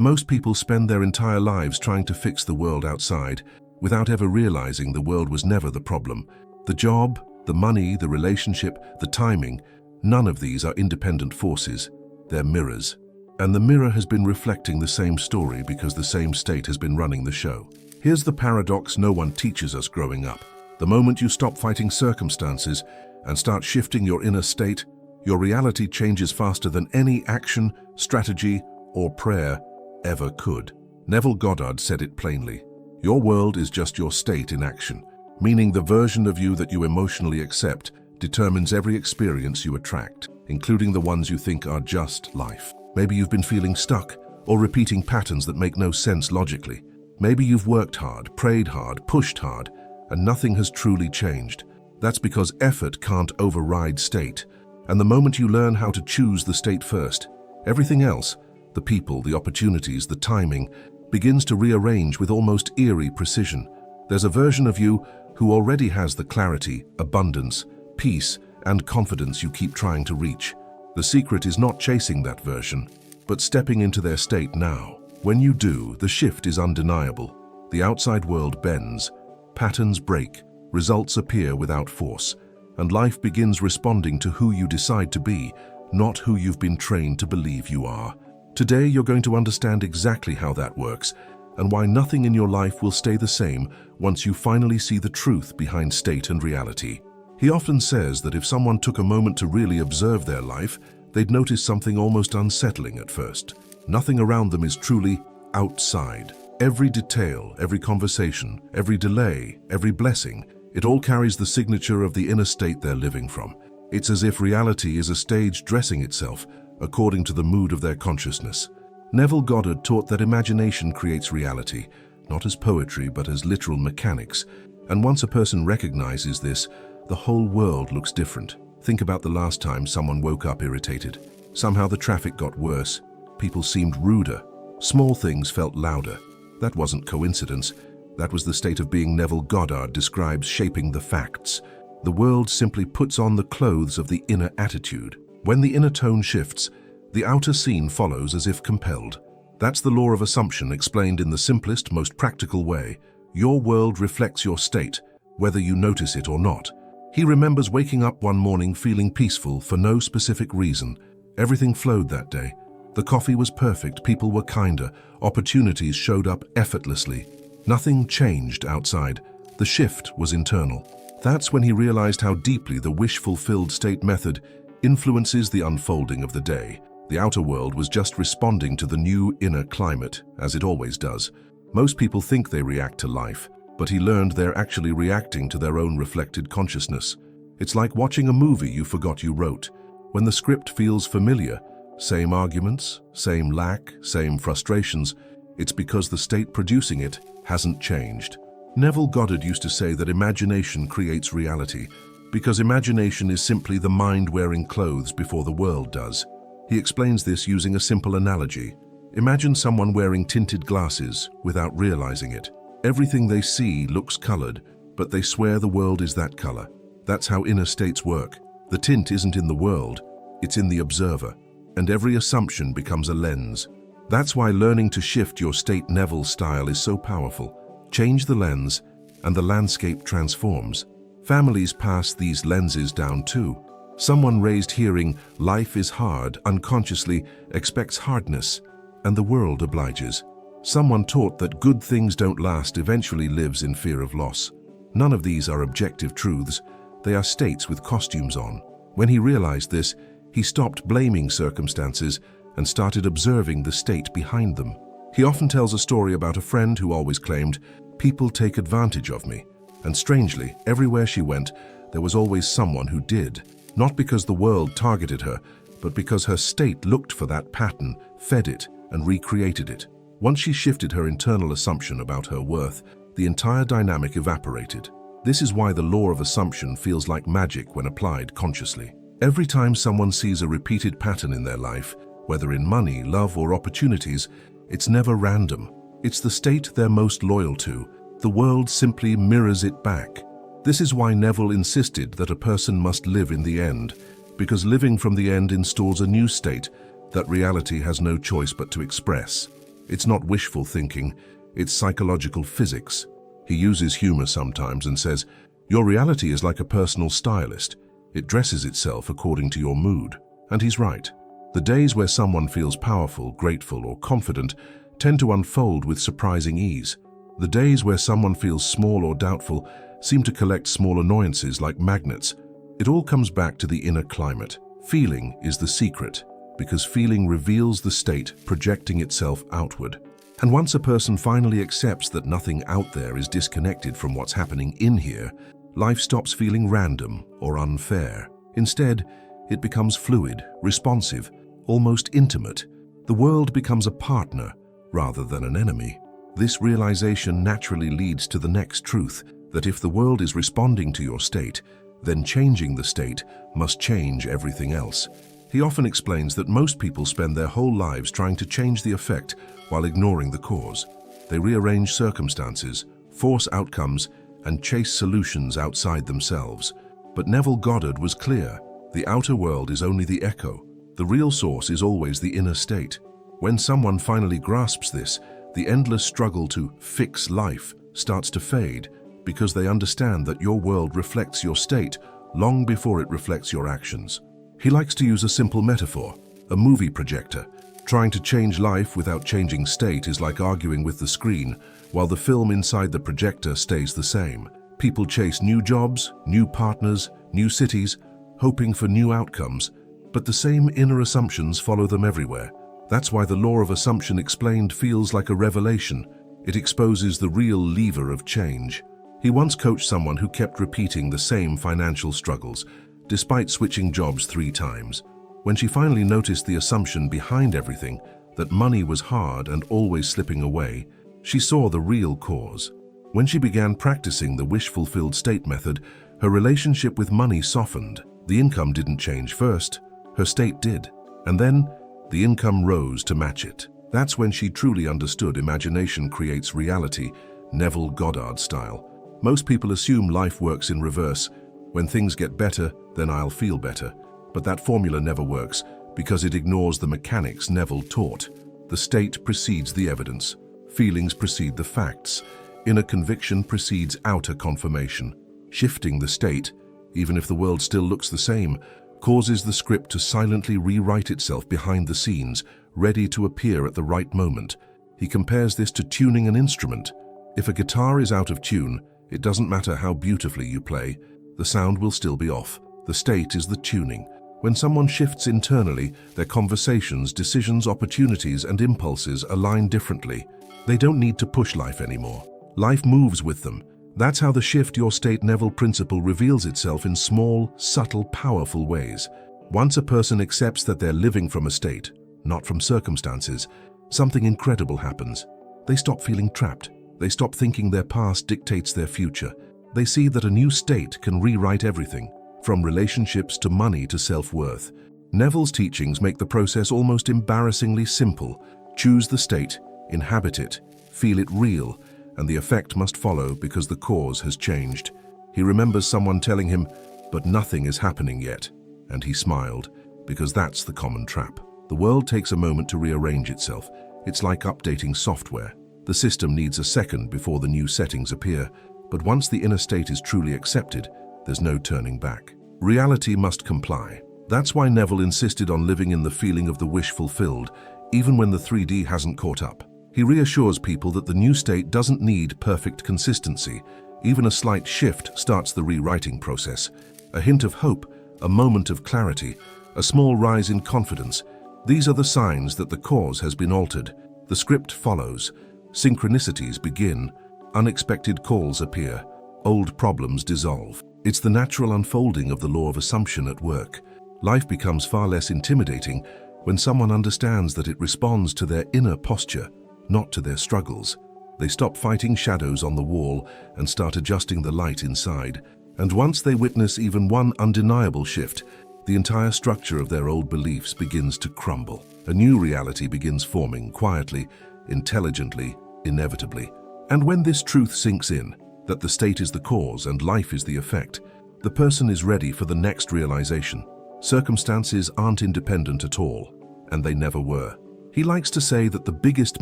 Most people spend their entire lives trying to fix the world outside, without ever realizing the world was never the problem. The job, the money, the relationship, the timing, none of these are independent forces. They're mirrors. And the mirror has been reflecting the same story because the same state has been running the show. Here's the paradox no one teaches us growing up. The moment you stop fighting circumstances and start shifting your inner state, your reality changes faster than any action, strategy, or prayer ever could. Neville Goddard said it plainly. Your world is just your state in action, meaning the version of you that you emotionally accept determines every experience you attract, including the ones you think are just life. Maybe you've been feeling stuck or repeating patterns that make no sense logically. Maybe you've worked hard, prayed hard, pushed hard, and nothing has truly changed. That's because effort can't override state. And the moment you learn how to choose the state first, everything else, the people, the opportunities, the timing, begins to rearrange with almost eerie precision. There's a version of you who already has the clarity, abundance, peace, and confidence you keep trying to reach. The secret is not chasing that version, but stepping into their state now. When you do, the shift is undeniable. The outside world bends, patterns break, results appear without force, and life begins responding to who you decide to be, not who you've been trained to believe you are. Today, you're going to understand exactly how that works, and why nothing in your life will stay the same once you finally see the truth behind state and reality. He often says that if someone took a moment to really observe their life, they'd notice something almost unsettling at first. Nothing around them is truly outside. Every detail, every conversation, every delay, every blessing, it all carries the signature of the inner state they're living from. It's as if reality is a stage dressing itself according to the mood of their consciousness. Neville Goddard taught that imagination creates reality, not as poetry but as literal mechanics. And once a person recognizes this, the whole world looks different. Think about the last time someone woke up irritated. Somehow the traffic got worse. People seemed ruder. Small things felt louder. That wasn't coincidence. That was the state of being Neville Goddard describes shaping the facts. The world simply puts on the clothes of the inner attitude. When the inner tone shifts, the outer scene follows as if compelled. That's the law of assumption explained in the simplest, most practical way. Your world reflects your state, whether you notice it or not. He remembers waking up one morning feeling peaceful for no specific reason. Everything flowed that day. The coffee was perfect, people were kinder, opportunities showed up effortlessly. Nothing changed outside. The shift was internal. That's when he realized how deeply the wish-fulfilled state method influences the unfolding of the day. The outer world was just responding to the new inner climate, as it always does. Most people think they react to life, but he learned they're actually reacting to their own reflected consciousness. It's like watching a movie you forgot you wrote. When the script feels familiar, same arguments, same lack, same frustrations, it's because the state producing it hasn't changed. Neville Goddard used to say that imagination creates reality, because imagination is simply the mind wearing clothes before the world does. He explains this using a simple analogy. Imagine someone wearing tinted glasses without realizing it. Everything they see looks colored, but they swear the world is that color. That's how inner states work. The tint isn't in the world, it's in the observer, and every assumption becomes a lens. That's why learning to shift your state Neville style is so powerful. Change the lens, and the landscape transforms. Families pass these lenses down too. Someone raised hearing "life is hard" unconsciously expects hardness, and the world obliges. Someone taught that good things don't last eventually lives in fear of loss. None of these are objective truths. They are states with costumes on. When he realized this, he stopped blaming circumstances and started observing the state behind them. He often tells a story about a friend who always claimed, "People take advantage of me." And strangely, everywhere she went, there was always someone who did. Not because the world targeted her, but because her state looked for that pattern, fed it, and recreated it. Once she shifted her internal assumption about her worth, the entire dynamic evaporated. This is why the law of assumption feels like magic when applied consciously. Every time someone sees a repeated pattern in their life, whether in money, love, or opportunities, it's never random. It's the state they're most loyal to. The world simply mirrors it back. This is why Neville insisted that a person must live in the end, because living from the end installs a new state that reality has no choice but to express. It's not wishful thinking, it's psychological physics. He uses humor sometimes and says, "Your reality is like a personal stylist. It dresses itself according to your mood." And he's right. The days where someone feels powerful, grateful, or confident tend to unfold with surprising ease. The days where someone feels small or doubtful seem to collect small annoyances like magnets. It all comes back to the inner climate. Feeling is the secret, because feeling reveals the state projecting itself outward. And once a person finally accepts that nothing out there is disconnected from what's happening in here, life stops feeling random or unfair. Instead, it becomes fluid, responsive, almost intimate. The world becomes a partner rather than an enemy. This realization naturally leads to the next truth, that if the world is responding to your state, then changing the state must change everything else. He often explains that most people spend their whole lives trying to change the effect while ignoring the cause. They rearrange circumstances, force outcomes, and chase solutions outside themselves. But Neville Goddard was clear: the outer world is only the echo. The real source is always the inner state. When someone finally grasps this, the endless struggle to fix life starts to fade, because they understand that your world reflects your state long before it reflects your actions. He likes to use a simple metaphor: a movie projector. Trying to change life without changing state is like arguing with the screen, while the film inside the projector stays the same. People chase new jobs, new partners, new cities, hoping for new outcomes, but the same inner assumptions follow them everywhere. That's why the law of assumption explained feels like a revelation. It exposes the real lever of change. He once coached someone who kept repeating the same financial struggles, despite switching jobs 3 times. When she finally noticed the assumption behind everything, that money was hard and always slipping away, she saw the real cause. When she began practicing the wish-fulfilled state method, her relationship with money softened. The income didn't change first, her state did. And then, the income rose to match it. That's when she truly understood imagination creates reality, Neville Goddard style. Most people assume life works in reverse. When things get better, then I'll feel better. But that formula never works, because it ignores the mechanics Neville taught. The state precedes the evidence. Feelings precede the facts. Inner conviction precedes outer confirmation. Shifting the state, even if the world still looks the same, causes the script to silently rewrite itself behind the scenes, ready to appear at the right moment. He compares this to tuning an instrument. If a guitar is out of tune, it doesn't matter how beautifully you play, the sound will still be off. The state is the tuning. When someone shifts internally, their conversations, decisions, opportunities, and impulses align differently. They don't need to push life anymore. Life moves with them. That's how the shift your state Neville principle reveals itself in small, subtle, powerful ways. Once a person accepts that they're living from a state, not from circumstances, something incredible happens. They stop feeling trapped. They stop thinking their past dictates their future. They see that a new state can rewrite everything, from relationships to money to self-worth. Neville's teachings make the process almost embarrassingly simple. Choose the state, inhabit it, feel it real, and the effect must follow because the cause has changed. He remembers someone telling him, "But nothing is happening yet," and he smiled, because that's the common trap. The world takes a moment to rearrange itself. It's like updating software. The system needs a second before the new settings appear, but once the inner state is truly accepted, there's no turning back. Reality must comply. That's why Neville insisted on living in the feeling of the wish fulfilled, even when the 3D hasn't caught up. He reassures people that the new state doesn't need perfect consistency. Even a slight shift starts the rewriting process. A hint of hope, a moment of clarity, a small rise in confidence. These are the signs that the cause has been altered. The script follows. Synchronicities begin. Unexpected calls appear. Old problems dissolve. It's the natural unfolding of the law of assumption at work. Life becomes far less intimidating when someone understands that it responds to their inner posture, not to their struggles. They stop fighting shadows on the wall and start adjusting the light inside. And once they witness even one undeniable shift, the entire structure of their old beliefs begins to crumble. A new reality begins forming quietly, intelligently, inevitably. And when this truth sinks in, that the state is the cause and life is the effect, the person is ready for the next realization. Circumstances aren't independent at all, and they never were. He likes to say that the biggest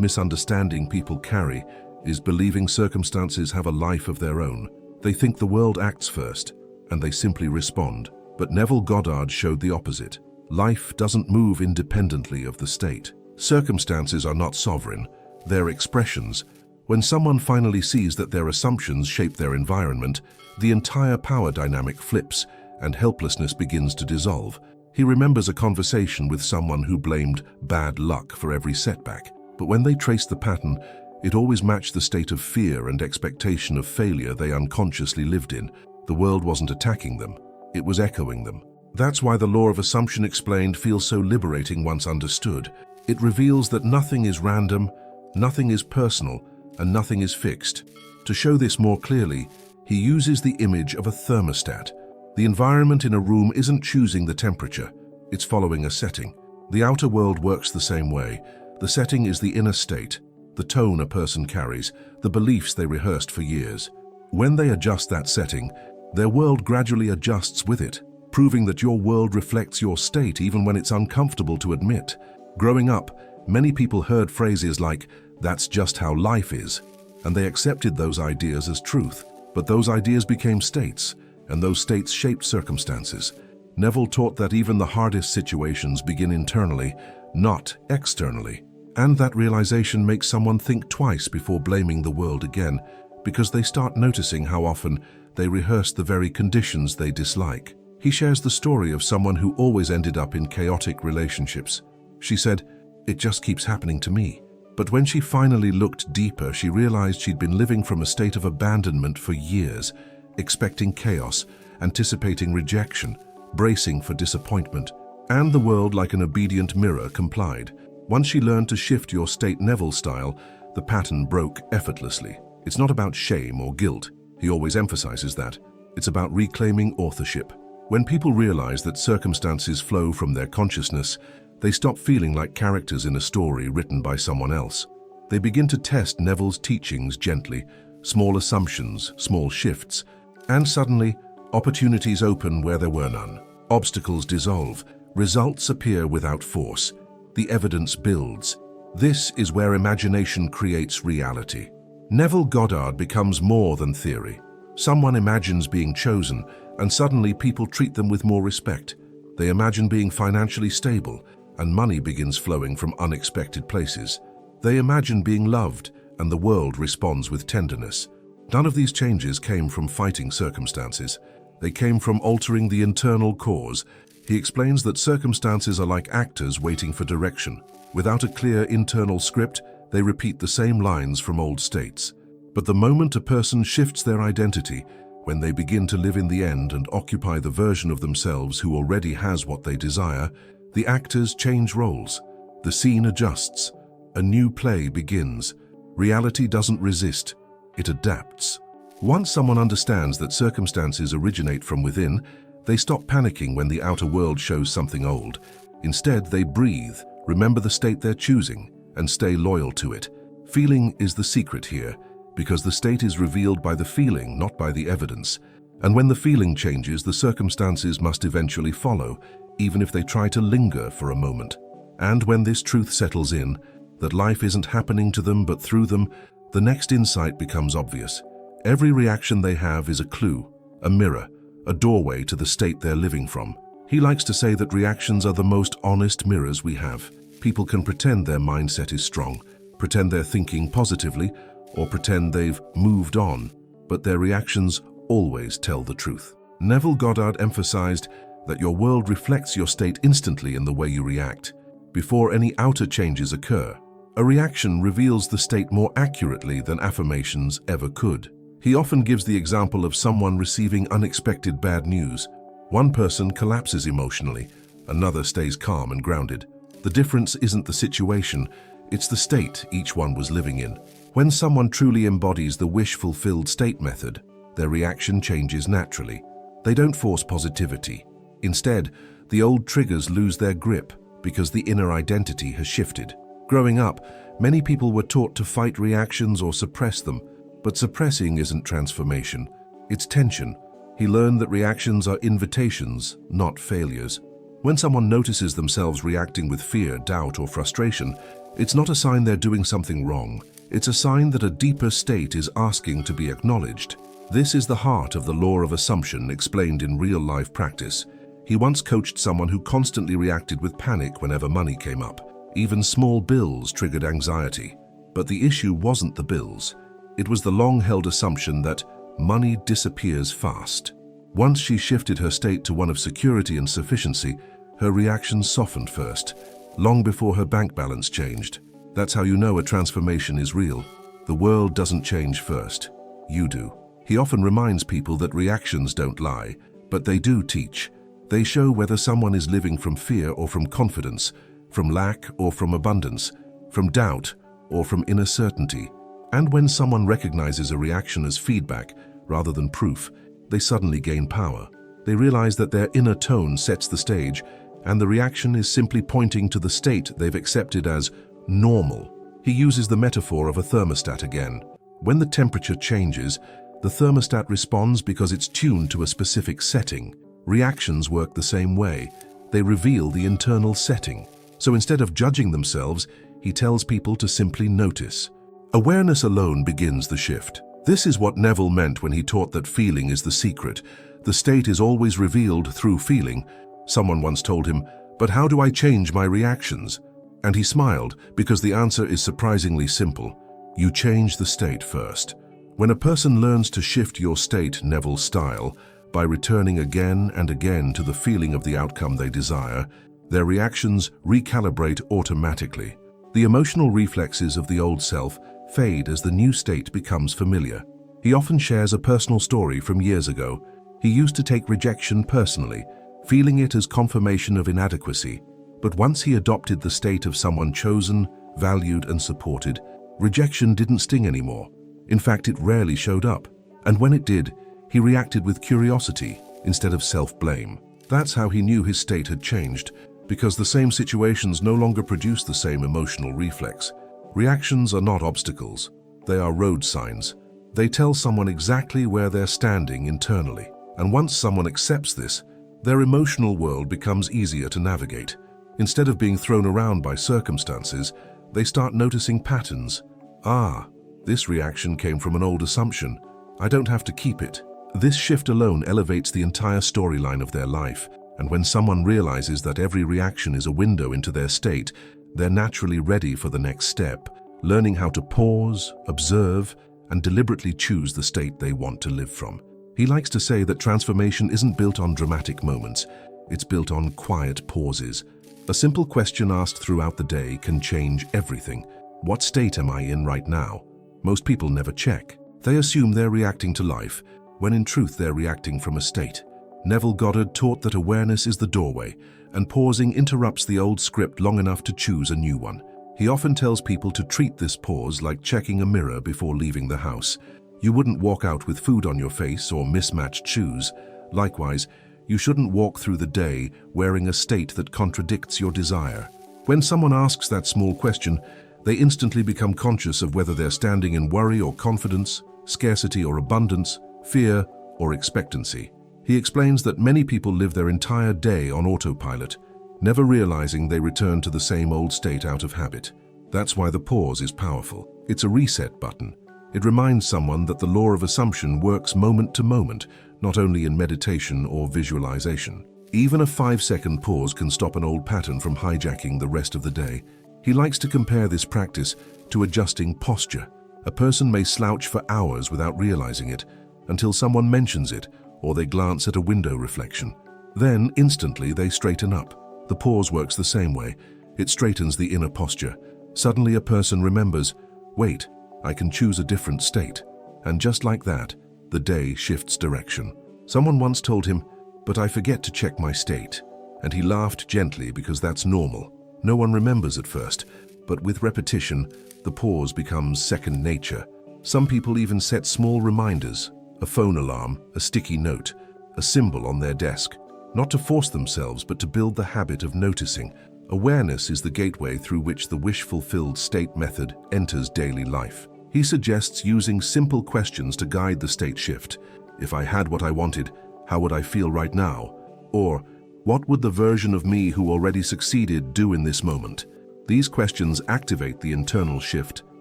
misunderstanding people carry is believing circumstances have a life of their own. They think the world acts first, and they simply respond. But Neville Goddard showed the opposite. Life doesn't move independently of the state. Circumstances are not sovereign, they're expressions. When someone finally sees that their assumptions shape their environment, the entire power dynamic flips and helplessness begins to dissolve. He remembers a conversation with someone who blamed bad luck for every setback. But when they traced the pattern, it always matched the state of fear and expectation of failure they unconsciously lived in. The world wasn't attacking them, it was echoing them. That's why the law of assumption explained feels so liberating once understood. It reveals that nothing is random, nothing is personal, and nothing is fixed. To show this more clearly, he uses the image of a thermostat. The environment in a room isn't choosing the temperature, it's following a setting. The outer world works the same way. The setting is the inner state, the tone a person carries, the beliefs they rehearsed for years. When they adjust that setting, their world gradually adjusts with it, proving that your world reflects your state even when it's uncomfortable to admit. Growing up, many people heard phrases like, "That's just how life is," and they accepted those ideas as truth. But those ideas became states, and those states shaped circumstances. Neville taught that even the hardest situations begin internally, not externally. And that realization makes someone think twice before blaming the world again, because they start noticing how often they rehearse the very conditions they dislike. He shares the story of someone who always ended up in chaotic relationships. She said, "It just keeps happening to me." But when she finally looked deeper, she realized she'd been living from a state of abandonment for years, expecting chaos, anticipating rejection, bracing for disappointment. And the world, like an obedient mirror, complied. Once she learned to shift your state Neville style, the pattern broke effortlessly. It's not about shame or guilt. He always emphasizes that. It's about reclaiming authorship. When people realize that circumstances flow from their consciousness, they stop feeling like characters in a story written by someone else. They begin to test Neville's teachings gently, small assumptions, small shifts, and suddenly, opportunities open where there were none. Obstacles dissolve, results appear without force. The evidence builds. This is where imagination creates reality. Neville Goddard becomes more than theory. Someone imagines being chosen, and suddenly people treat them with more respect. They imagine being financially stable, and money begins flowing from unexpected places. They imagine being loved, and the world responds with tenderness. None of these changes came from fighting circumstances. They came from altering the internal cause. He explains that circumstances are like actors waiting for direction. Without a clear internal script, they repeat the same lines from old states. But the moment a person shifts their identity, when they begin to live in the end and occupy the version of themselves who already has what they desire, the actors change roles. The scene adjusts. A new play begins. Reality doesn't resist, it adapts. Once someone understands that circumstances originate from within, they stop panicking when the outer world shows something old. Instead, they breathe, remember the state they're choosing, and stay loyal to it. Feeling is the secret here, because the state is revealed by the feeling, not by the evidence. And when the feeling changes, the circumstances must eventually follow, even if they try to linger for a moment. And when this truth settles in, that life isn't happening to them but through them, the next insight becomes obvious. Every reaction they have is a clue, a mirror, a doorway to the state they're living from. He likes to say that reactions are the most honest mirrors we have. People can pretend their mindset is strong, pretend they're thinking positively, or pretend they've moved on, but their reactions always tell the truth. Neville Goddard emphasized that your world reflects your state instantly in the way you react. Before any outer changes occur, a reaction reveals the state more accurately than affirmations ever could. He often gives the example of someone receiving unexpected bad news. One person collapses emotionally, another stays calm and grounded. The difference isn't the situation, it's the state each one was living in. When someone truly embodies the wish-fulfilled state method, their reaction changes naturally. They don't force positivity. Instead, the old triggers lose their grip because the inner identity has shifted. Growing up, many people were taught to fight reactions or suppress them, but suppressing isn't transformation, it's tension. He learned that reactions are invitations, not failures. When someone notices themselves reacting with fear, doubt, or frustration, It's not a sign they're doing something wrong. It's a sign that a deeper state is asking to be acknowledged. This is the heart of the law of assumption explained in real-life practice. He once coached someone who constantly reacted with panic whenever money came up. Even small bills triggered anxiety. But the issue wasn't the bills. It was the long-held assumption that money disappears fast. Once she shifted her state to one of security and sufficiency, her reactions softened first, long before her bank balance changed. That's how you know a transformation is real. The world doesn't change first. You do. He often reminds people that reactions don't lie, but they do teach. They show whether someone is living from fear or from confidence, from lack or from abundance, from doubt or from inner certainty. And when someone recognizes a reaction as feedback rather than proof, they suddenly gain power. They realize that their inner tone sets the stage, and the reaction is simply pointing to the state they've accepted as normal. He uses the metaphor of a thermostat again. When the temperature changes, the thermostat responds because it's tuned to a specific setting. Reactions work the same way. They reveal the internal setting. So instead of judging themselves, he tells people to simply notice. Awareness alone begins the shift. This is what Neville meant when he taught that feeling is the secret. The state is always revealed through feeling. Someone once told him, "But how do I change my reactions?" And he smiled, because the answer is surprisingly simple. You change the state first. When a person learns to shift your state, Neville style, by returning again and again to the feeling of the outcome they desire, their reactions recalibrate automatically. The emotional reflexes of the old self fade as the new state becomes familiar. He often shares a personal story from years ago. He used to take rejection personally, feeling it as confirmation of inadequacy. But once he adopted the state of someone chosen, valued, and supported, rejection didn't sting anymore. In fact, it rarely showed up. And when it did, he reacted with curiosity instead of self-blame. That's how he knew his state had changed, because the same situations no longer produce the same emotional reflex. Reactions are not obstacles. They are road signs. They tell someone exactly where they're standing internally. And once someone accepts this, their emotional world becomes easier to navigate. Instead of being thrown around by circumstances, they start noticing patterns. Ah, this reaction came from an old assumption. I don't have to keep it. This shift alone elevates the entire storyline of their life. And when someone realizes that every reaction is a window into their state, they're naturally ready for the next step, learning how to pause, observe, and deliberately choose the state they want to live from. He likes to say that transformation isn't built on dramatic moments, it's built on quiet pauses. A simple question asked throughout the day can change everything. What state am I in right now? Most people never check. They assume they're reacting to life, when in truth they're reacting from a state. Neville Goddard taught that awareness is the doorway, and pausing interrupts the old script long enough to choose a new one. He often tells people to treat this pause like checking a mirror before leaving the house. You wouldn't walk out with food on your face or mismatched shoes. Likewise, you shouldn't walk through the day wearing a state that contradicts your desire. When someone asks that small question, they instantly become conscious of whether they're standing in worry or confidence, scarcity or abundance, fear or expectancy. He explains that many people live their entire day on autopilot, never realizing they return to the same old state out of habit. That's why the pause is powerful. It's a reset button. It reminds someone that the law of assumption works moment to moment, not only in meditation or visualization. Even a 5-second pause can stop an old pattern from hijacking the rest of the day. He likes to compare this practice to adjusting posture. A person may slouch for hours without realizing it, until someone mentions it, or they glance at a window reflection. Then, instantly, they straighten up. The pause works the same way. It straightens the inner posture. Suddenly, a person remembers, wait, I can choose a different state. And just like that, the day shifts direction. Someone once told him, but I forget to check my state. And he laughed gently because that's normal. No one remembers at first, but with repetition, the pause becomes second nature. Some people even set small reminders, a phone alarm, a sticky note, a symbol on their desk, not to force themselves but to build the habit of noticing. Awareness is the gateway through which the wish-fulfilled state method enters daily life. He suggests using simple questions to guide the state shift. If I had what I wanted, how would I feel right now? Or, what would the version of me who already succeeded do in this moment? These questions activate the internal shift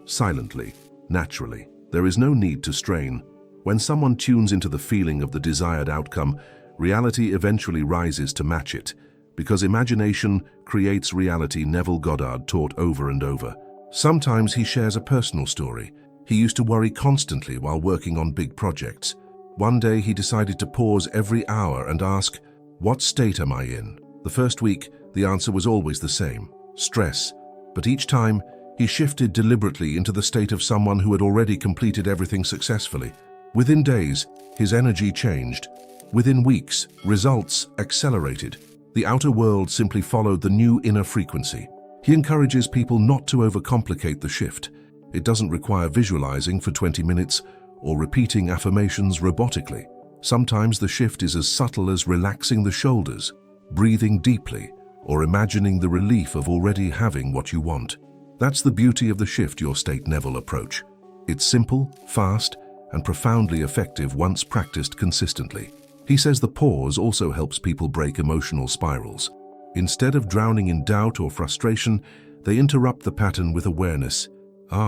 silently, naturally. There is no need to strain. When someone tunes into the feeling of the desired outcome, reality eventually rises to match it. Because imagination creates reality, Neville Goddard taught over and over. Sometimes he shares a personal story. He used to worry constantly while working on big projects. One day he decided to pause every hour and ask, "What state am I in?" The first week, the answer was always the same: stress. But each time, he shifted deliberately into the state of someone who had already completed everything successfully. Within days, his energy changed. Within weeks, results accelerated. The outer world simply followed the new inner frequency. He encourages people not to overcomplicate the shift. It doesn't require visualizing for 20 minutes or repeating affirmations robotically. Sometimes the shift is as subtle as relaxing the shoulders, breathing deeply, or imagining the relief of already having what you want. That's the beauty of the Shift Your State Neville approach. It's simple, fast, and profoundly effective once practiced consistently. He says the pause also helps people break emotional spirals. Instead of drowning in doubt or frustration, they interrupt the pattern with awareness.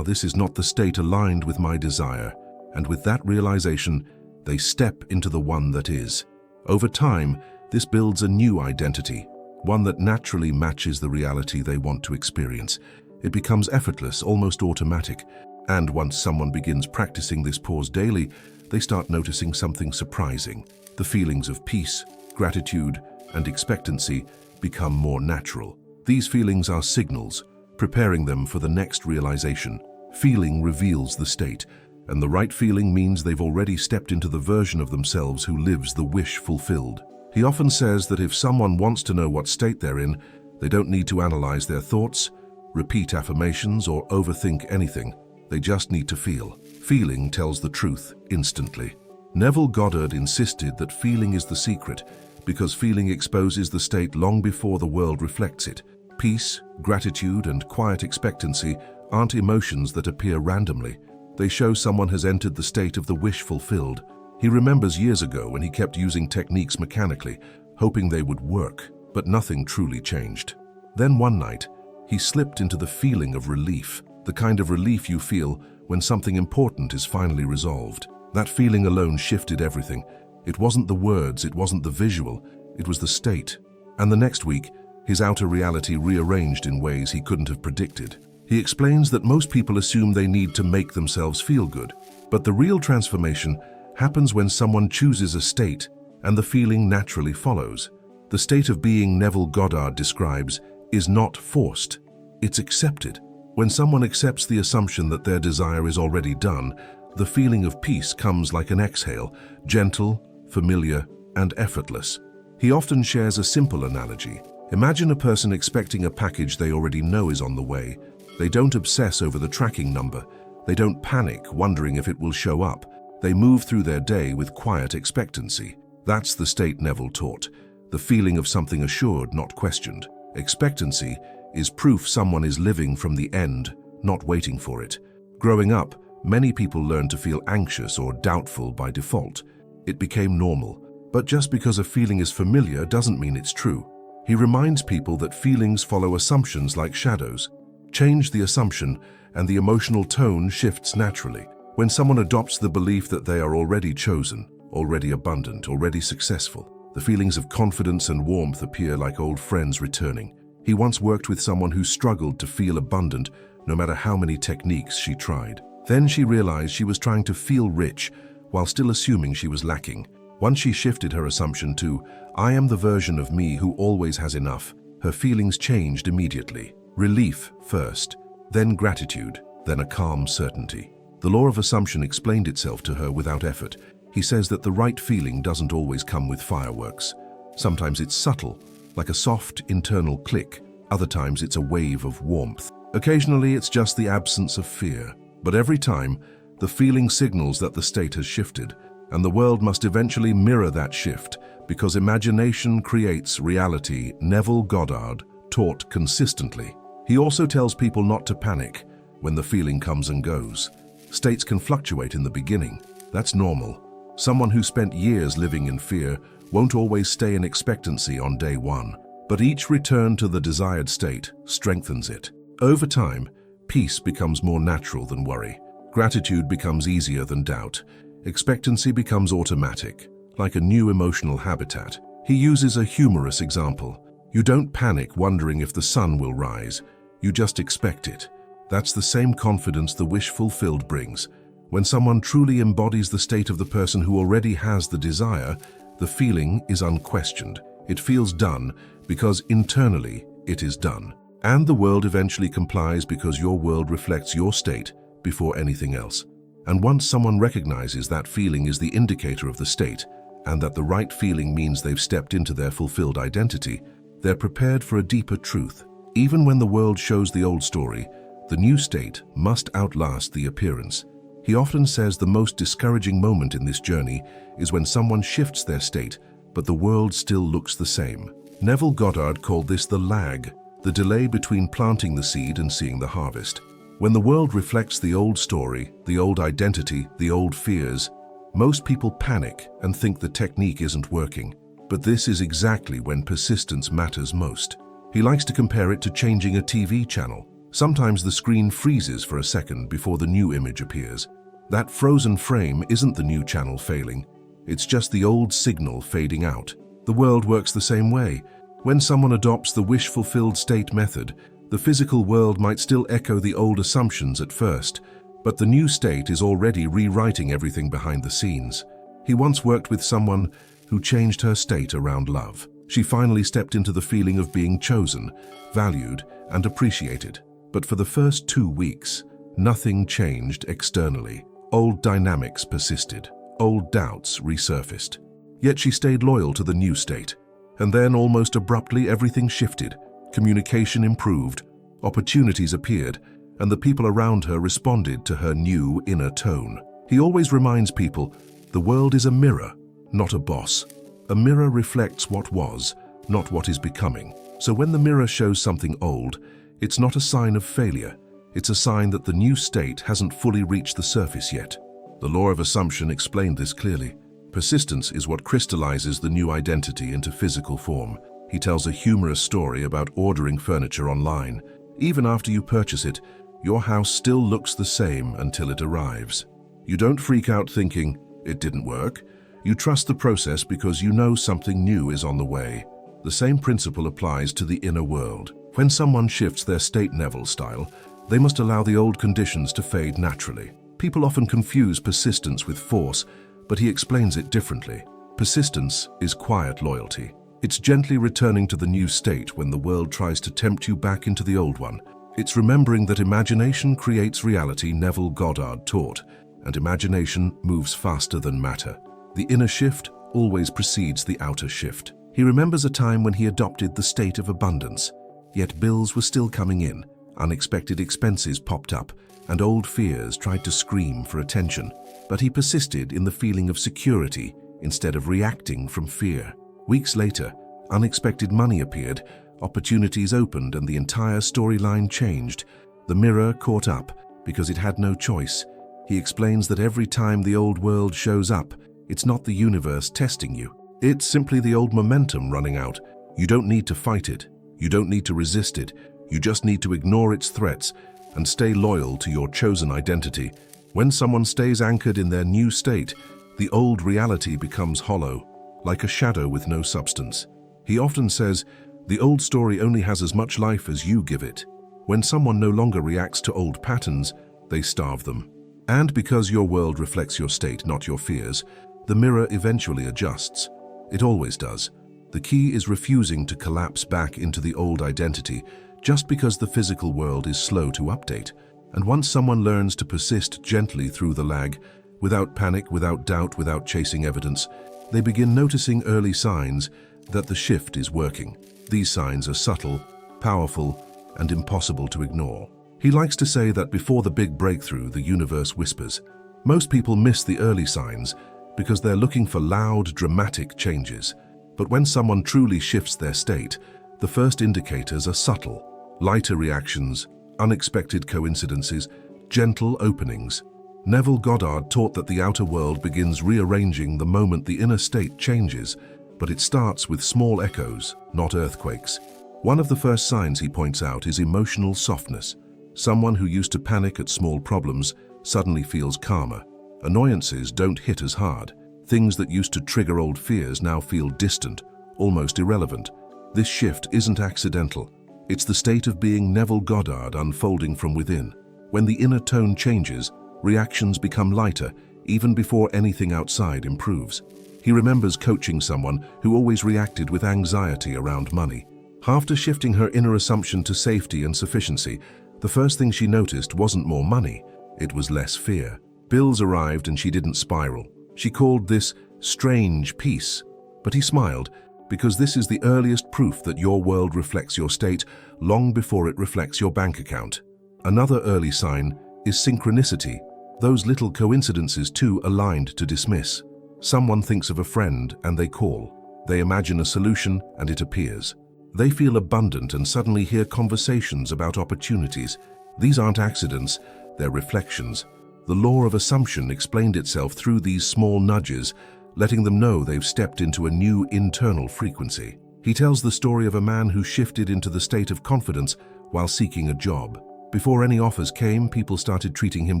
This is not the state aligned with my desire. And with that realization, they step into the one that is. Over time, this builds a new identity, one that naturally matches the reality they want to experience. It becomes effortless, almost automatic. And once someone begins practicing this pause daily, they start noticing something surprising. The feelings of peace, gratitude, and expectancy become more natural. These feelings are signals, preparing them for the next realization. Feeling reveals the state, and the right feeling means they've already stepped into the version of themselves who lives the wish fulfilled. He often says that if someone wants to know what state they're in, they don't need to analyze their thoughts, repeat affirmations, or overthink anything. They just need to feel. Feeling tells the truth instantly. Neville Goddard insisted that feeling is the secret, because feeling exposes the state long before the world reflects it. Peace, gratitude, and quiet expectancy aren't emotions that appear randomly. They show someone has entered the state of the wish fulfilled. He remembers years ago when he kept using techniques mechanically, hoping they would work, but nothing truly changed. Then one night, he slipped into the feeling of relief, the kind of relief you feel when something important is finally resolved. That feeling alone shifted everything. It wasn't the words, it wasn't the visual, it was the state. And the next week, his outer reality rearranged in ways he couldn't have predicted. He explains that most people assume they need to make themselves feel good, but the real transformation happens when someone chooses a state and the feeling naturally follows. The state of being Neville Goddard describes is not forced, it's accepted. When someone accepts the assumption that their desire is already done, the feeling of peace comes like an exhale, gentle, familiar, and effortless. He often shares a simple analogy. Imagine a person expecting a package they already know is on the way. They don't obsess over the tracking number. They don't panic, wondering if it will show up. They move through their day with quiet expectancy. That's the state Neville taught, the feeling of something assured, not questioned. Expectancy is proof someone is living from the end, not waiting for it. Growing up, many people learned to feel anxious or doubtful by default. It became normal. But just because a feeling is familiar doesn't mean it's true. He reminds people that feelings follow assumptions like shadows. Change the assumption, and the emotional tone shifts naturally. When someone adopts the belief that they are already chosen, already abundant, already successful, the feelings of confidence and warmth appear like old friends returning. He once worked with someone who struggled to feel abundant, no matter how many techniques she tried. Then she realized she was trying to feel rich, while still assuming she was lacking. Once she shifted her assumption to, "I am the version of me who always has enough," her feelings changed immediately. Relief first, then gratitude, then a calm certainty. The law of assumption explained itself to her without effort. He says that the right feeling doesn't always come with fireworks. Sometimes it's subtle, like a soft internal click. Other times it's a wave of warmth. Occasionally it's just the absence of fear. But every time, the feeling signals that the state has shifted, and the world must eventually mirror that shift, because imagination creates reality. Neville Goddard taught consistently. He also tells people not to panic when the feeling comes and goes. States can fluctuate in the beginning. That's normal. Someone who spent years living in fear won't always stay in expectancy on day one. But each return to the desired state strengthens it. Over time, peace becomes more natural than worry. Gratitude becomes easier than doubt. Expectancy becomes automatic, like a new emotional habitat. He uses a humorous example. You don't panic wondering if the sun will rise. You just expect it. That's the same confidence the wish fulfilled brings. When someone truly embodies the state of the person who already has the desire, the feeling is unquestioned. It feels done because internally it is done. And the world eventually complies because your world reflects your state before anything else. And once someone recognizes that feeling is the indicator of the state, and that the right feeling means they've stepped into their fulfilled identity, they're prepared for a deeper truth. Even when the world shows the old story, the new state must outlast the appearance. He often says the most discouraging moment in this journey is when someone shifts their state, but the world still looks the same. Neville Goddard called this the lag, the delay between planting the seed and seeing the harvest. When the world reflects the old story, the old identity, the old fears, most people panic and think the technique isn't working. But this is exactly when persistence matters most. He likes to compare it to changing a TV channel. Sometimes the screen freezes for a second before the new image appears. That frozen frame isn't the new channel failing. It's just the old signal fading out. The world works the same way. When someone adopts the wish-fulfilled state method, the physical world might still echo the old assumptions at first, but the new state is already rewriting everything behind the scenes. He once worked with someone who changed her state around love. She finally stepped into the feeling of being chosen, valued, and appreciated. But for the first 2 weeks, nothing changed externally. Old dynamics persisted. Old doubts resurfaced. Yet she stayed loyal to the new state. And then, almost abruptly, everything shifted. Communication improved, opportunities appeared, and the people around her responded to her new inner tone. He always reminds people, the world is a mirror, not a boss. A mirror reflects what was, not what is becoming. So when the mirror shows something old, it's not a sign of failure. It's a sign that the new state hasn't fully reached the surface yet. The law of assumption explained this clearly. Persistence is what crystallizes the new identity into physical form. He tells a humorous story about ordering furniture online. Even after you purchase it, your house still looks the same until it arrives. You don't freak out thinking, it didn't work. You trust the process because you know something new is on the way. The same principle applies to the inner world. When someone shifts their state Neville style, they must allow the old conditions to fade naturally. People often confuse persistence with force, but he explains it differently. Persistence is quiet loyalty. It's gently returning to the new state when the world tries to tempt you back into the old one. It's remembering that imagination creates reality, Neville Goddard taught, and imagination moves faster than matter. The inner shift always precedes the outer shift. He remembers a time when he adopted the state of abundance, yet bills were still coming in, unexpected expenses popped up, and old fears tried to scream for attention. But he persisted in the feeling of security instead of reacting from fear. Weeks later, unexpected money appeared, opportunities opened, and the entire storyline changed. The mirror caught up because it had no choice. He explains that every time the old world shows up, it's not the universe testing you. It's simply the old momentum running out. You don't need to fight it. You don't need to resist it. You just need to ignore its threats and stay loyal to your chosen identity. When someone stays anchored in their new state, the old reality becomes hollow, like a shadow with no substance. He often says, the old story only has as much life as you give it. When someone no longer reacts to old patterns, they starve them. And because your world reflects your state, not your fears, the mirror eventually adjusts. It always does. The key is refusing to collapse back into the old identity just because the physical world is slow to update. And once someone learns to persist gently through the lag, without panic, without doubt, without chasing evidence, they begin noticing early signs that the shift is working. These signs are subtle, powerful, and impossible to ignore. He likes to say that before the big breakthrough, the universe whispers. Most people miss the early signs because they're looking for loud, dramatic changes. But when someone truly shifts their state, the first indicators are subtle, lighter reactions, unexpected coincidences, gentle openings. Neville Goddard taught that the outer world begins rearranging the moment the inner state changes, but it starts with small echoes, not earthquakes. One of the first signs he points out is emotional softness. Someone who used to panic at small problems suddenly feels calmer. Annoyances don't hit as hard. Things that used to trigger old fears now feel distant, almost irrelevant. This shift isn't accidental. It's the state of being Neville Goddard unfolding from within. When the inner tone changes, reactions become lighter, even before anything outside improves. He remembers coaching someone who always reacted with anxiety around money. After shifting her inner assumption to safety and sufficiency, the first thing she noticed wasn't more money, it was less fear. Bills arrived and she didn't spiral. She called this strange peace. But he smiled, because this is the earliest proof that your world reflects your state long before it reflects your bank account. Another early sign is synchronicity, those little coincidences too aligned to dismiss. Someone thinks of a friend and they call. They imagine a solution and it appears. They feel abundant and suddenly hear conversations about opportunities. These aren't accidents, they're reflections. The law of assumption explained itself through these small nudges, letting them know they've stepped into a new internal frequency. He tells the story of a man who shifted into the state of confidence while seeking a job. Before any offers came, people started treating him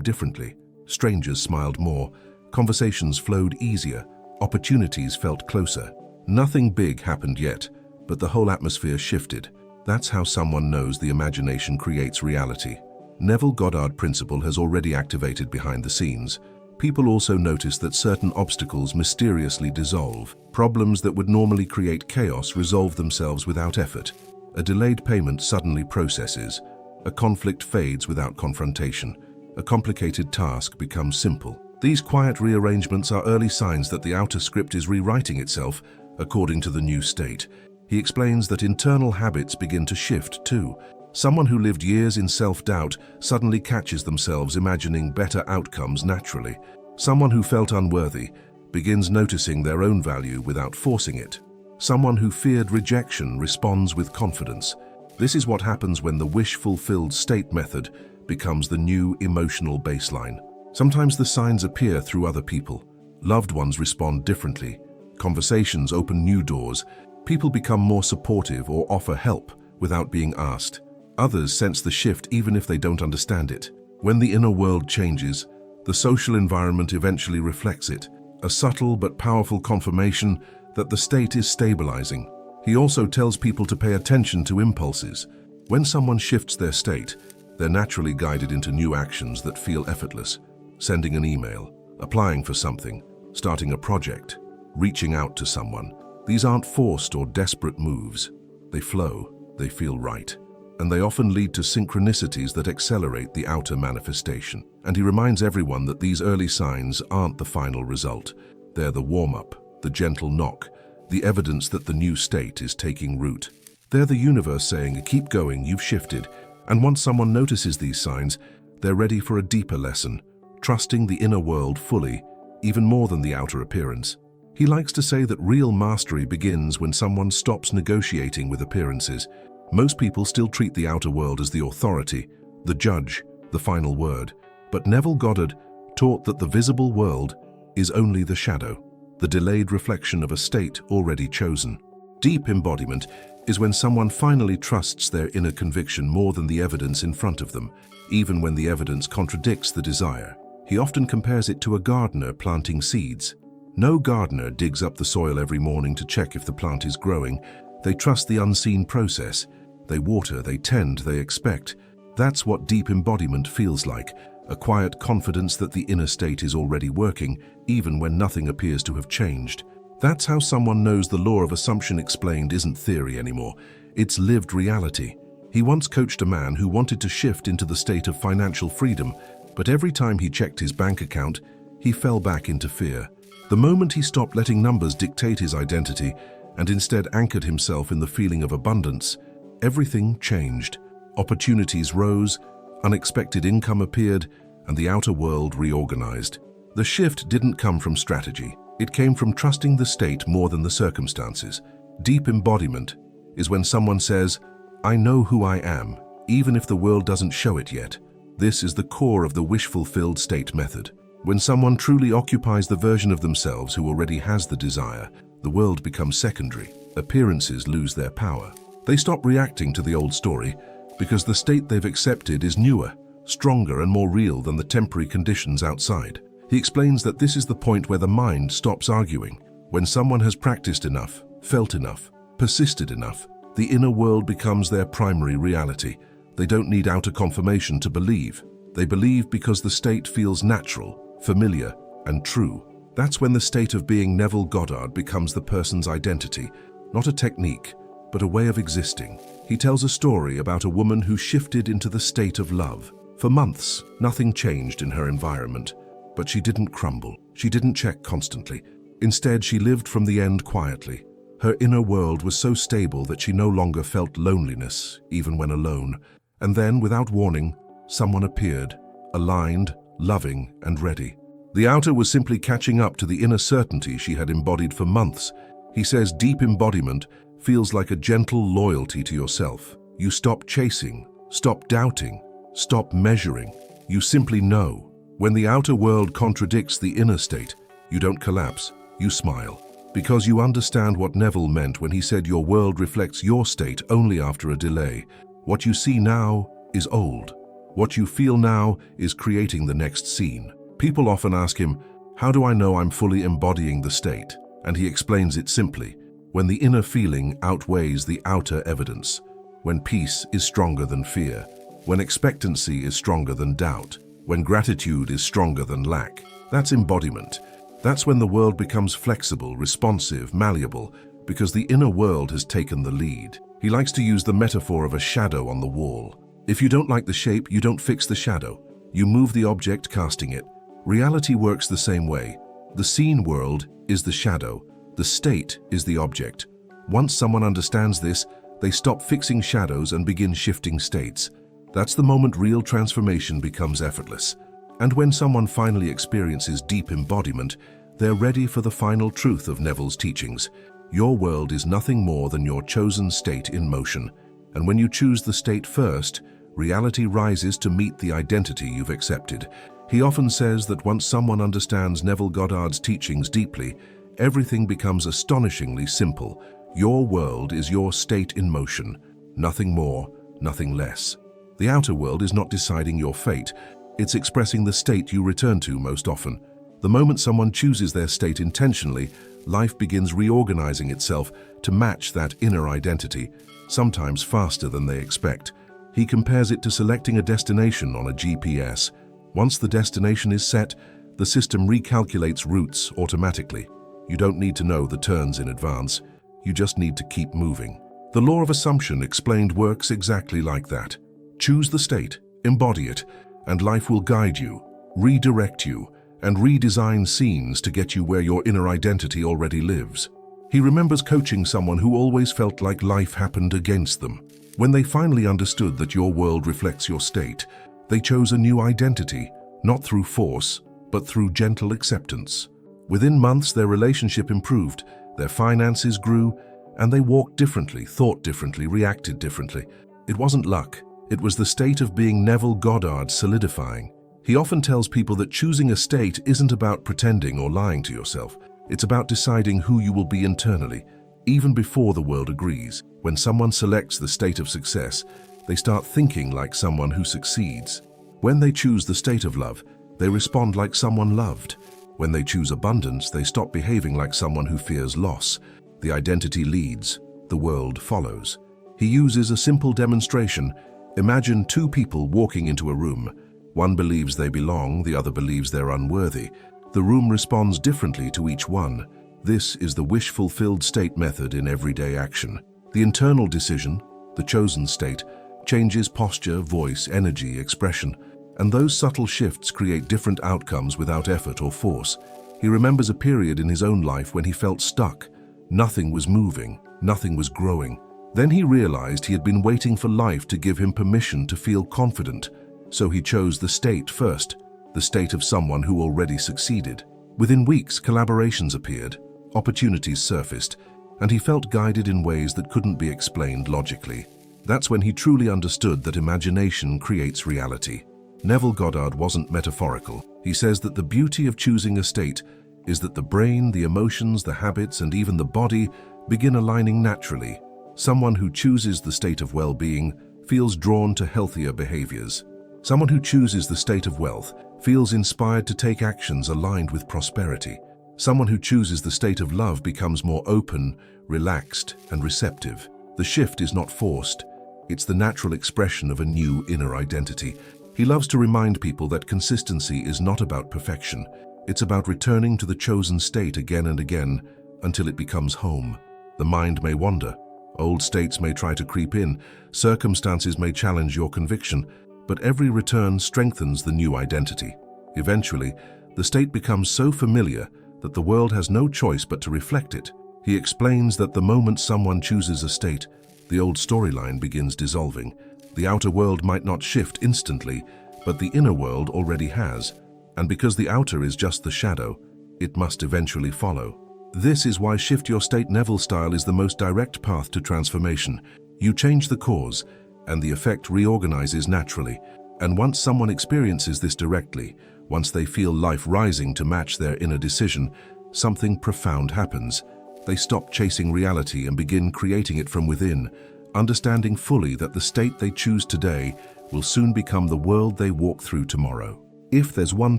differently. Strangers smiled more. Conversations flowed easier. Opportunities felt closer. Nothing big happened yet, but the whole atmosphere shifted. That's how someone knows the imagination creates reality. Neville Goddard principle has already activated behind the scenes. People also notice that certain obstacles mysteriously dissolve. Problems that would normally create chaos resolve themselves without effort. A delayed payment suddenly processes. A conflict fades without confrontation. A complicated task becomes simple. These quiet rearrangements are early signs that the outer script is rewriting itself according to the new state. He explains that internal habits begin to shift too. Someone who lived years in self-doubt suddenly catches themselves imagining better outcomes naturally. Someone who felt unworthy begins noticing their own value without forcing it. Someone who feared rejection responds with confidence. This is what happens when the wish-fulfilled state method becomes the new emotional baseline. Sometimes the signs appear through other people. Loved ones respond differently. Conversations open new doors. People become more supportive or offer help without being asked. Others sense the shift even if they don't understand it. When the inner world changes, the social environment eventually reflects it, a subtle but powerful confirmation that the state is stabilizing. He also tells people to pay attention to impulses. When someone shifts their state, they're naturally guided into new actions that feel effortless. Sending an email, applying for something, starting a project, reaching out to someone. These aren't forced or desperate moves. They flow, they feel right, and they often lead to synchronicities that accelerate the outer manifestation. And he reminds everyone that these early signs aren't the final result. They're the warm-up, the gentle knock, the evidence that the new state is taking root. They're the universe saying, keep going, you've shifted. And once someone notices these signs, they're ready for a deeper lesson, trusting the inner world fully, even more than the outer appearance. He likes to say that real mastery begins when someone stops negotiating with appearances. Most people still treat the outer world as the authority, the judge, the final word. But Neville Goddard taught that the visible world is only the shadow, the delayed reflection of a state already chosen. Deep embodiment is when someone finally trusts their inner conviction more than the evidence in front of them, even when the evidence contradicts the desire. He often compares it to a gardener planting seeds. No gardener digs up the soil every morning to check if the plant is growing. They trust the unseen process. They water, they tend, they expect. That's what deep embodiment feels like, a quiet confidence that the inner state is already working, even when nothing appears to have changed. That's how someone knows the law of assumption explained isn't theory anymore. It's lived reality. He once coached a man who wanted to shift into the state of financial freedom, but every time he checked his bank account, he fell back into fear. The moment he stopped letting numbers dictate his identity and instead anchored himself in the feeling of abundance, everything changed. Opportunities rose, unexpected income appeared, and the outer world reorganized. The shift didn't come from strategy. It came from trusting the state more than the circumstances. Deep embodiment is when someone says, I know who I am, even if the world doesn't show it yet. This is the core of the wish-fulfilled state method. When someone truly occupies the version of themselves who already has the desire, the world becomes secondary. Appearances lose their power. They stop reacting to the old story because the state they've accepted is newer, stronger and more real than the temporary conditions outside. He explains that this is the point where the mind stops arguing. When someone has practiced enough, felt enough, persisted enough, the inner world becomes their primary reality. They don't need outer confirmation to believe. They believe because the state feels natural, familiar, and true. That's when the state of being Neville Goddard becomes the person's identity, not a technique, but a way of existing. He tells a story about a woman who shifted into the state of love. For months, nothing changed in her environment, but she didn't crumble. She didn't check constantly. Instead, she lived from the end quietly. Her inner world was so stable that she no longer felt loneliness, even when alone. And then, without warning, someone appeared, aligned, loving, and ready. The outer was simply catching up to the inner certainty she had embodied for months. He says deep embodiment feels like a gentle loyalty to yourself. You stop chasing, stop doubting, stop measuring. You simply know. When the outer world contradicts the inner state, you don't collapse, you smile. Because you understand what Neville meant when he said your world reflects your state only after a delay. What you see now is old. What you feel now is creating the next scene. People often ask him, how do I know I'm fully embodying the state? And he explains it simply. When the inner feeling outweighs the outer evidence. When peace is stronger than fear. When expectancy is stronger than doubt. When gratitude is stronger than lack. That's embodiment. That's when the world becomes flexible, responsive, malleable, because the inner world has taken the lead. He likes to use the metaphor of a shadow on the wall. If you don't like the shape, you don't fix the shadow. You move the object casting it. Reality works the same way. The seen world is the shadow. The state is the object. Once someone understands this, they stop fixing shadows and begin shifting states. That's the moment real transformation becomes effortless. And when someone finally experiences deep embodiment, they're ready for the final truth of Neville's teachings. Your world is nothing more than your chosen state in motion. And when you choose the state first, reality rises to meet the identity you've accepted. He often says that once someone understands Neville Goddard's teachings deeply, everything becomes astonishingly simple. Your world is your state in motion. Nothing more, nothing less. The outer world is not deciding your fate. It's expressing the state you return to most often. The moment someone chooses their state intentionally, life begins reorganizing itself to match that inner identity, sometimes faster than they expect. He compares it to selecting a destination on a GPS. Once the destination is set, the system recalculates routes automatically. You don't need to know the turns in advance. You just need to keep moving. The law of assumption explained works exactly like that. Choose the state, embody it, and life will guide you, redirect you, and redesign scenes to get you where your inner identity already lives. He remembers coaching someone who always felt like life happened against them. When they finally understood that your world reflects your state, they chose a new identity, not through force, but through gentle acceptance. Within months, their relationship improved, their finances grew, and they walked differently, thought differently, reacted differently. It wasn't luck. It was the state of being Neville Goddard solidifying. He often tells people that choosing a state isn't about pretending or lying to yourself. It's about deciding who you will be internally, even before the world agrees. When someone selects the state of success, they start thinking like someone who succeeds. When they choose the state of love, they respond like someone loved. When they choose abundance, they stop behaving like someone who fears loss. The identity leads, the world follows. He uses a simple demonstration. Imagine two people walking into a room. One believes they belong, the other believes they're unworthy. The room responds differently to each one. This is the wish-fulfilled state method in everyday action. The internal decision, the chosen state, changes posture, voice, energy, expression, and those subtle shifts create different outcomes without effort or force. He remembers a period in his own life when he felt stuck. Nothing was moving, nothing was growing. Then he realized he had been waiting for life to give him permission to feel confident. So he chose the state first, the state of someone who already succeeded. Within weeks, collaborations appeared, opportunities surfaced, and he felt guided in ways that couldn't be explained logically. That's when he truly understood that imagination creates reality. Neville Goddard wasn't metaphorical. He says that the beauty of choosing a state is that the brain, the emotions, the habits, and even the body begin aligning naturally. Someone who chooses the state of well-being feels drawn to healthier behaviors. Someone who chooses the state of wealth feels inspired to take actions aligned with prosperity. Someone who chooses the state of love becomes more open, relaxed, and receptive. The shift is not forced. It's the natural expression of a new inner identity. He loves to remind people that consistency is not about perfection. It's about returning to the chosen state again and again until it becomes home. The mind may wander. Old states may try to creep in. Circumstances may challenge your conviction. But every return strengthens the new identity. Eventually, the state becomes so familiar that the world has no choice but to reflect it. He explains that the moment someone chooses a state, the old storyline begins dissolving. The outer world might not shift instantly, but the inner world already has. And because the outer is just the shadow, it must eventually follow. This is why Shift Your State Neville style is the most direct path to transformation. You change the cause, and the effect reorganizes naturally. And once someone experiences this directly, once they feel life rising to match their inner decision, something profound happens. They stop chasing reality and begin creating it from within, understanding fully that the state they choose today will soon become the world they walk through tomorrow. If there's one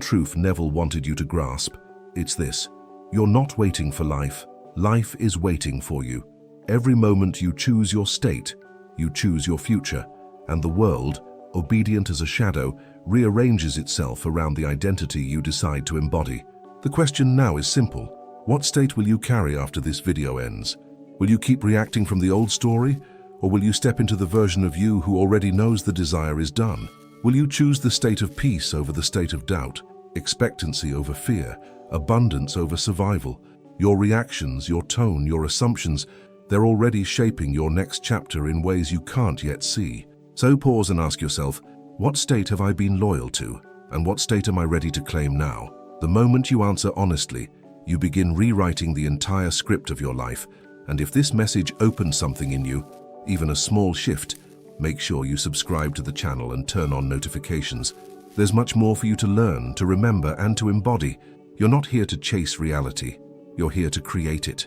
truth Neville wanted you to grasp, it's this: you're not waiting for life. Life is waiting for you. Every moment you choose your state, you choose your future, and the world, obedient as a shadow, rearranges itself around the identity you decide to embody. The question now is simple. What state will you carry after this video ends? Will you keep reacting from the old story, or will you step into the version of you who already knows the desire is done? Will you choose the state of peace over the state of doubt, expectancy over fear, abundance over survival? Your reactions, your tone, your assumptions, they're already shaping your next chapter in ways you can't yet see. So pause and ask yourself, what state have I been loyal to, and what state am I ready to claim now? The moment you answer honestly, you begin rewriting the entire script of your life. And if this message opens something in you, even a small shift, make sure you subscribe to the channel and turn on notifications. There's much more for you to learn, to remember, and to embody. You're not here to chase reality. You're here to create it.